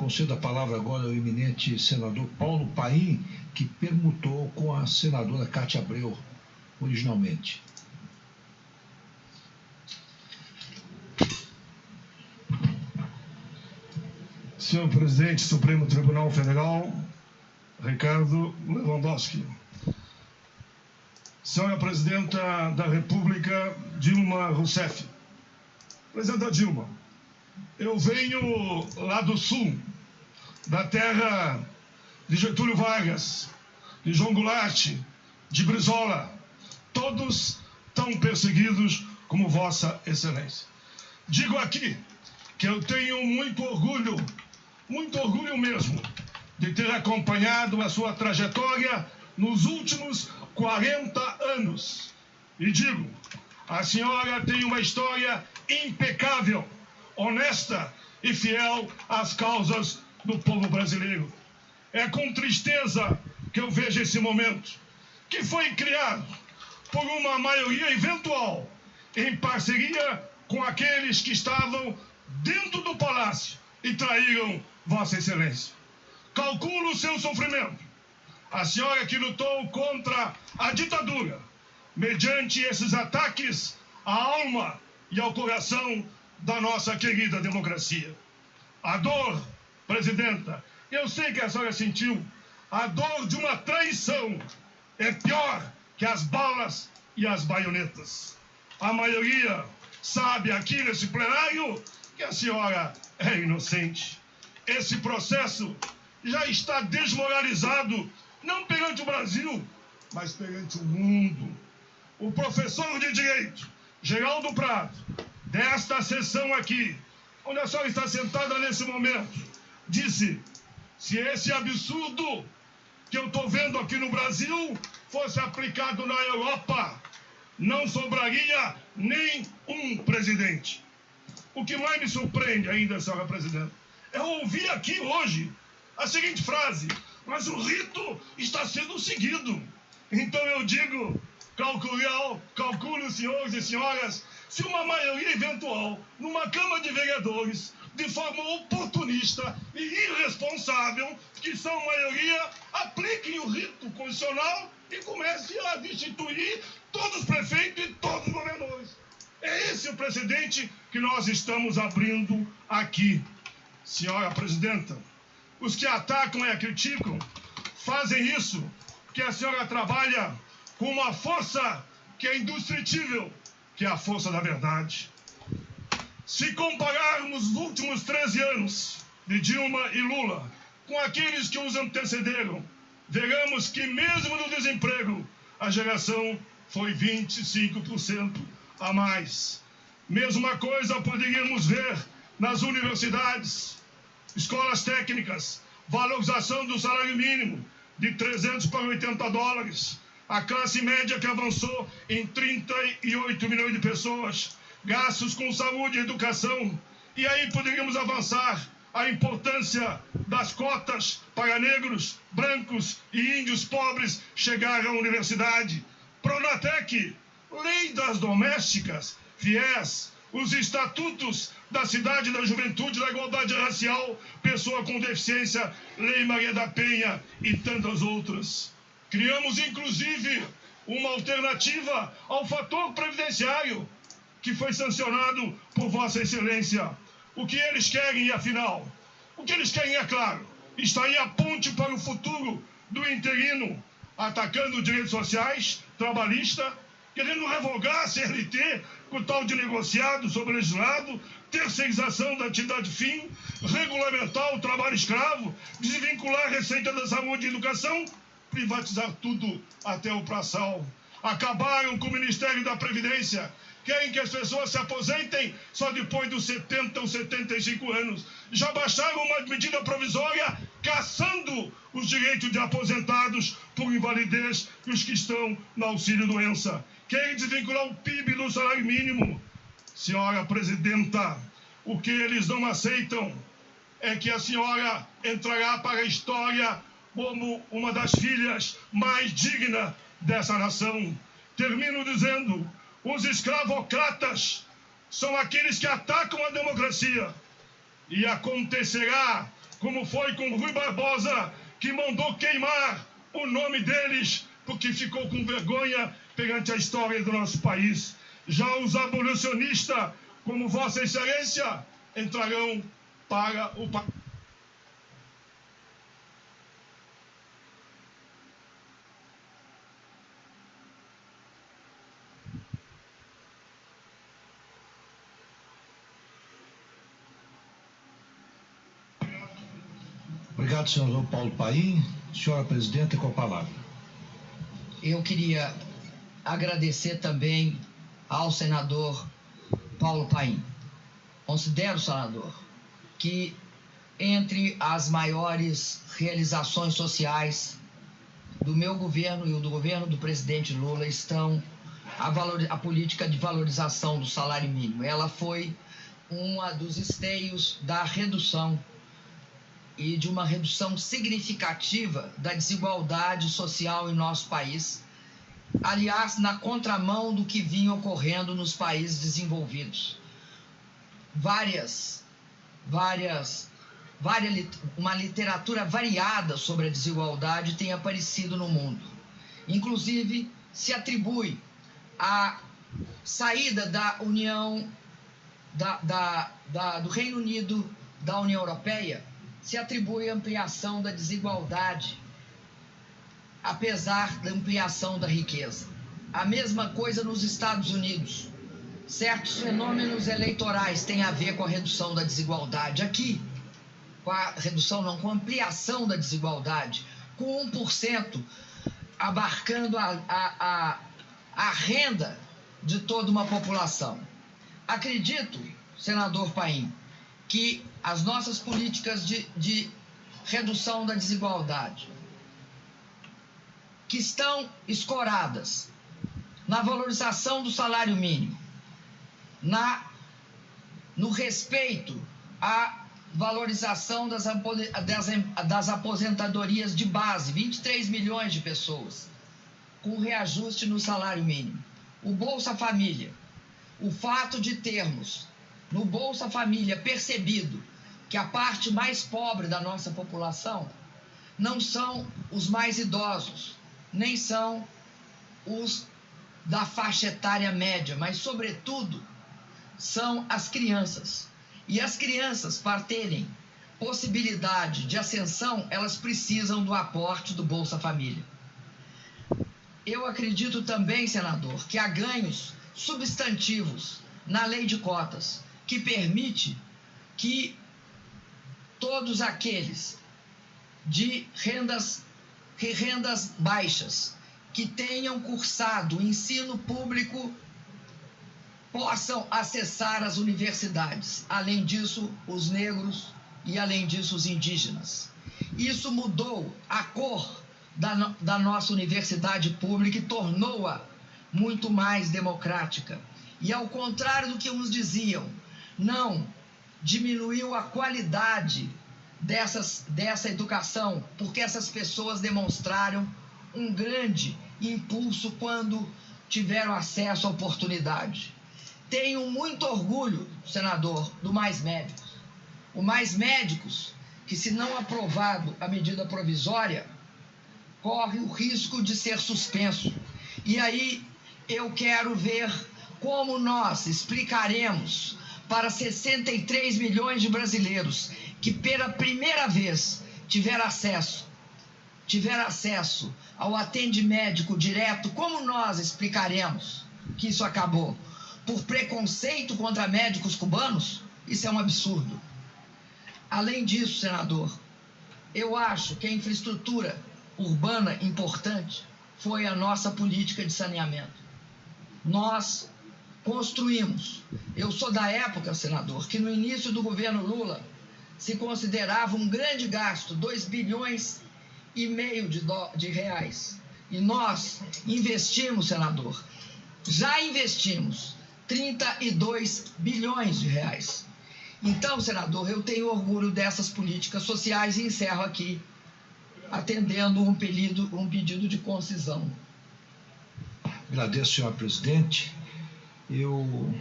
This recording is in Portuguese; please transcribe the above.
Concedo a palavra agora ao eminente senador Paulo Paim, que permutou com a senadora Cátia Abreu, originalmente. Senhor Presidente do Supremo Tribunal Federal, Ricardo Lewandowski. Senhora Presidenta da República, Dilma Rousseff. Presidenta Dilma, eu venho lá do sul, da terra de Getúlio Vargas, de João Goulart, de Brizola, todos tão perseguidos como Vossa Excelência. Digo aqui que eu tenho muito orgulho mesmo, de ter acompanhado a sua trajetória nos últimos 40 anos. E digo, a senhora tem uma história impecável, honesta e fiel às causas do povo brasileiro. É com tristeza que eu vejo esse momento, que foi criado por uma maioria eventual, em parceria com aqueles que estavam dentro do palácio e traíram Vossa Excelência. Calculo o seu sofrimento. A senhora que lutou contra a ditadura, mediante esses ataques à alma e ao coração da nossa querida democracia. A dor, Presidenta, eu sei que a senhora sentiu, a dor de uma traição é pior que as balas e as baionetas. A maioria sabe aqui nesse plenário que a senhora é inocente. Esse processo já está desmoralizado, não perante o Brasil, mas perante o mundo. O professor de Direito, Geraldo Prado, desta sessão aqui, onde a senhora está sentada nesse momento, disse: se esse absurdo que eu estou vendo aqui no Brasil fosse aplicado na Europa, não sobraria nem um presidente. O que mais me surpreende ainda, senhora presidenta, é ouvir aqui hoje a seguinte frase: mas o rito está sendo seguido. Então eu digo, calculo, senhores e senhoras, se uma maioria eventual, numa Câmara de Vereadores, de forma oportunista e irresponsável, que são maioria, apliquem o rito constitucional e comecem a destituir todos os prefeitos e todos os governadores. É esse o precedente que nós estamos abrindo aqui. Senhora Presidenta, os que atacam e a criticam fazem isso porque a senhora trabalha com uma força que é indestrutível, que é a força da verdade. Se compararmos os últimos 13 anos de Dilma e Lula com aqueles que os antecederam, veremos que mesmo no desemprego, a geração foi 25% a mais. Mesma coisa poderíamos ver nas universidades, escolas técnicas, valorização do salário mínimo de 300 para 80 dólares, a classe média que avançou em 38 milhões de pessoas, gastos com saúde e educação, e aí poderíamos avançar a importância das cotas para negros, brancos e índios pobres chegar à universidade, Pronatec, lei das domésticas, FIES, os estatutos da cidade, da juventude, da igualdade racial, pessoa com deficiência, Lei Maria da Penha e tantas outras. Criamos, inclusive, uma alternativa ao fator previdenciário, que foi sancionado por Vossa Excelência. O que eles querem, afinal? O que eles querem, é claro, está aí a ponte para o futuro do interino, atacando direitos sociais, trabalhista, querendo revogar a CLT com tal de negociado sobre legislado, terceirização da atividade fim, regulamentar o trabalho escravo, desvincular a receita da saúde e educação, privatizar tudo até o pré-sal. Acabaram com o Ministério da Previdência, querem que as pessoas se aposentem só depois dos 70 ou 75 anos. Já baixaram uma medida provisória caçando os direitos de aposentados por invalidez e os que estão no auxílio-doença. Querem desvincular o PIB do salário mínimo. Senhora Presidenta, o que eles não aceitam é que a senhora entrará para a história como uma das filhas mais dignas dessa nação. Termino dizendo: os escravocratas são aqueles que atacam a democracia. E acontecerá como foi com Rui Barbosa, que mandou queimar o nome deles porque ficou com vergonha perante a história do nosso país. Já os abolicionistas, como Vossa Excelência, entrarão para o país. Obrigado, senador Paulo Paim. Senhora presidenta, com a palavra. Eu queria agradecer também ao senador Paulo Paim. Considero, senador, que entre as maiores realizações sociais do meu governo e o do governo do presidente Lula estão a política de valorização do salário mínimo. Ela foi um dos esteios da redução e de uma redução significativa da desigualdade social em nosso país, aliás, na contramão do que vinha ocorrendo nos países desenvolvidos. Uma literatura variada sobre a desigualdade tem aparecido no mundo. Inclusive, se atribui a saída da União, do Reino Unido da União Europeia, se atribui a ampliação da desigualdade, apesar da ampliação da riqueza. A mesma coisa nos Estados Unidos. Certos fenômenos eleitorais têm a ver com a redução da desigualdade. Aqui, com a ampliação da desigualdade, com 1% abarcando a renda de toda uma população. Acredito, senador Paim, que as nossas políticas de redução da desigualdade, que estão escoradas na valorização do salário mínimo, no respeito à valorização das aposentadorias de base, 23 milhões de pessoas, com reajuste no salário mínimo, o Bolsa Família, o fato de termos no Bolsa Família percebido que a parte mais pobre da nossa população não são os mais idosos, nem são os da faixa etária média, mas, sobretudo, são as crianças. E as crianças, para terem possibilidade de ascensão, elas precisam do aporte do Bolsa Família. Eu acredito também, senador, que há ganhos substantivos na lei de cotas, que permite que todos aqueles de rendas baixas que tenham cursado o ensino público possam acessar as universidades. Além disso, os negros e, além disso, os indígenas. Isso mudou a cor da nossa universidade pública e tornou-a muito mais democrática. E, ao contrário do que uns diziam, não diminuiu a qualidade dessa educação, porque essas pessoas demonstraram um grande impulso quando tiveram acesso à oportunidade. Tenho muito orgulho, senador, do Mais Médicos. O Mais Médicos, que se não aprovado a medida provisória, corre o risco de ser suspenso. E aí eu quero ver como nós explicaremos para 63 milhões de brasileiros que pela primeira vez tiveram acesso ao atendimento médico direto, como nós explicaremos que isso acabou? Por preconceito contra médicos cubanos? Isso é um absurdo. Além disso, senador, eu acho que a infraestrutura urbana importante foi a nossa política de saneamento. Nós construímos. Eu sou da época, senador, que no início do governo Lula se considerava um grande gasto, 2,5 bilhões de reais. E nós investimos, senador, já investimos 32 bilhões de reais. Então, senador, eu tenho orgulho dessas políticas sociais e encerro aqui, atendendo um pedido de concisão. Agradeço, senhor presidente. Eu